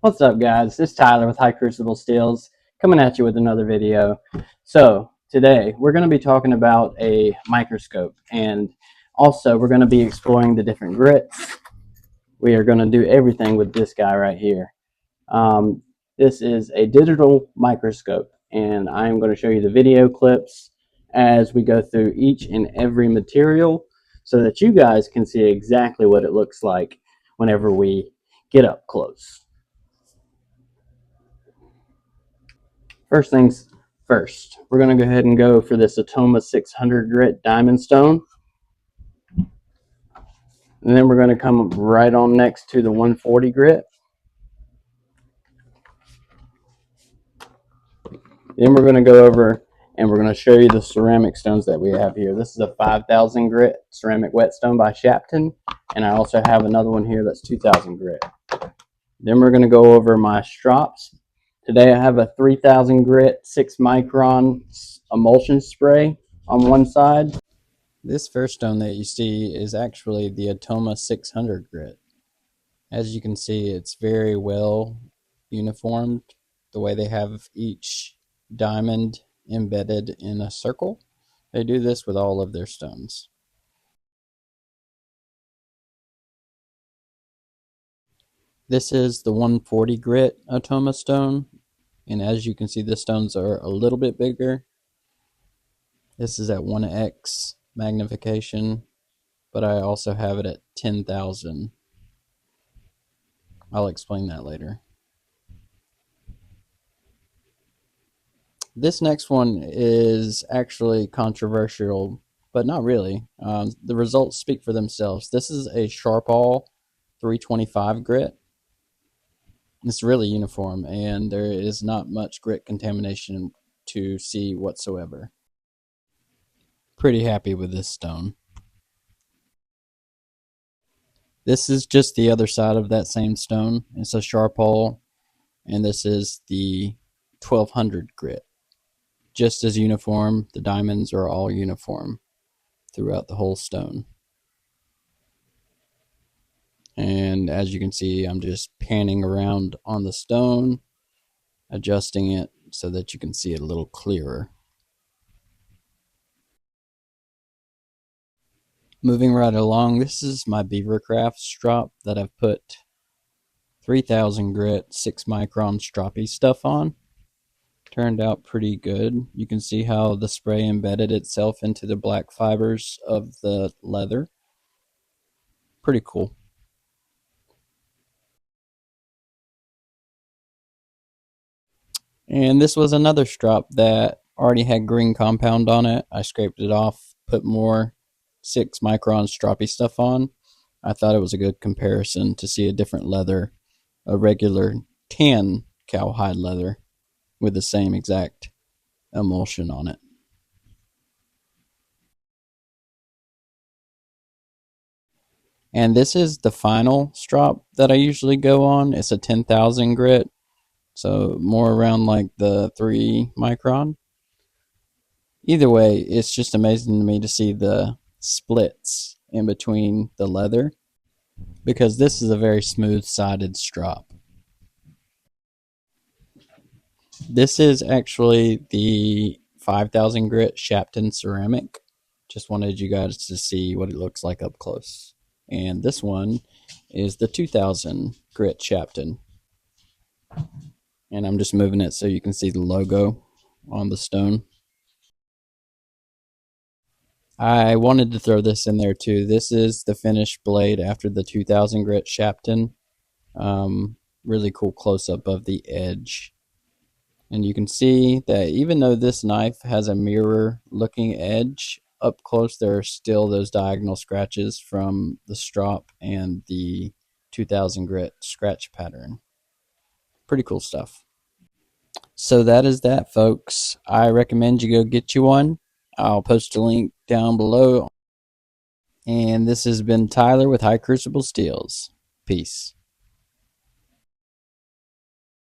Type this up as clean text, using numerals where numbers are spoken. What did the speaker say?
What's up, guys? This is Tyler with High Crucible Steels coming at you with another video. So today we're going to be talking about a microscope, and also we're going to be exploring the different grits. We are going to do everything with this guy right here. This is a digital microscope, and I'm going to show you the video clips as we go through each and every material so that you guys can see exactly what it looks like whenever we get up close. First things first, we're going to go ahead and go for this Atoma 600 grit diamond stone. And then we're going to come right on next to the 140 grit. Then we're going to go over and we're going to show you the ceramic stones that we have here. This is a 5,000 grit ceramic whetstone by Sharpening, and I also have another one here that's 2,000 grit. Then we're going to go over my Strops. Today I have a 3,000 grit 6 micron emulsion spray on one side. This first stone that you see is actually the Atoma 600 grit. As you can see, it's very well uniformed, the way they have each diamond embedded in a circle. They do this with all of their stones. This is the 140 grit Atoma stone, and as you can see, the stones are a little bit bigger. This is at 1x magnification, but I also have it at 10,000. I'll explain that later. This next one is actually controversial, but not really. The results speak for themselves. This is a Sharpal 325 grit. It's really uniform, and there is not much grit contamination to see whatsoever. Pretty happy with this stone. This is just the other side of that same stone. It's a Sharpal, and this is the 1200 grit. Just as uniform, the diamonds are all uniform throughout the whole stone. And as you can see, I'm just panning around on the stone, adjusting it so that you can see it a little clearer. Moving right along, this is my Beavercraft strop that I've put 3,000 grit 6 micron Stroppy stuff on. Turned out pretty good. You can see how the spray embedded itself into the black fibers of the leather. Pretty cool. And this was another strop that already had green compound on it. I scraped it off, put more 6 micron Stroppy stuff on. I thought it was a good comparison to see a different leather, a regular tan cowhide leather with the same exact emulsion on it. And this is the final strop that I usually go on. It's a 10,000 grit, so more around like the 3 micron. Either way, it's just amazing to me to see the splits in between the leather, because this is a very smooth-sided strop. This is actually the 5,000 grit Sharpening ceramic. Just wanted you guys to see what it looks like up close. And this one is the 2,000 grit Sharpening. And I'm just moving it so you can see the logo on the stone. I wanted to throw this in there too. This is the finished blade after the 2,000 grit Sharpening. Really cool close-up of the edge. And you can see that even though this knife has a mirror looking edge, up close there are still those diagonal scratches from the strop and the 2,000 grit scratch pattern. Pretty cool stuff. So that is that, folks. I recommend you go get you one. I'll post a link down below. And this has been Tyler with High Crucible Steels. Peace.